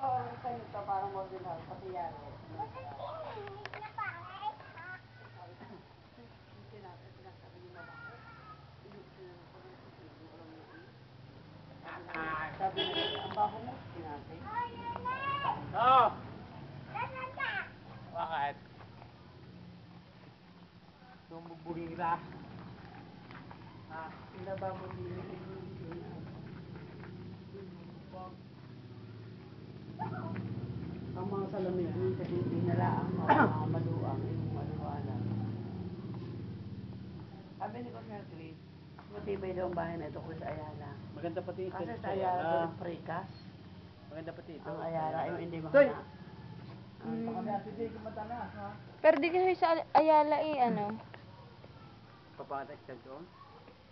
Oo, sa'yo ito, parang ordinal, pati yan. Sabi nila, ang baho mo, sinabi. Oo. Bakit? Sumubuhira. Ha? Pinaba mo din. Ang mga salamin din kasi hindi nila ang mga maluang, yung maluwala. Sabi ni Coach Chris, matibay daw ang bahay na ito kung sa Ayala. Maganda pati ito. Kasi sa Ayala daw yung prekas. Maganda pati ito. Ang Ayala, yung hindi Toy! mahana. Baka may asidi kumatanas, ha? Pero di kasi sa Ayala ano. Papangat-extend doon?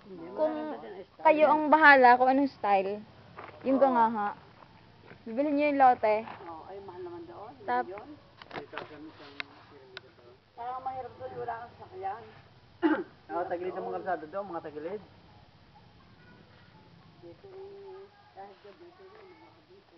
Hindi, Kung maganda din ang style. kayo ang bahala kung anong style. Yung Oo. gangaha. Bibili niyo yung lote. Oo, ay mahal naman doon. Tap. Yun. Dito sa isang piramida to. Parang mahirap doon, wala kang sakyan. Tagilid ng mga kalsada daw, mga tagilid. Dito, kahit gabi, dito yun, mga dito.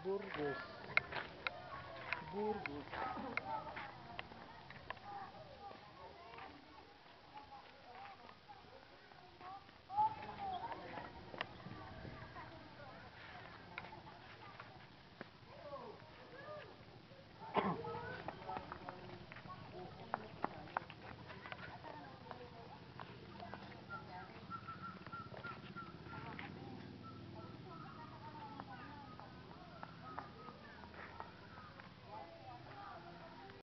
Burgos. Burgos.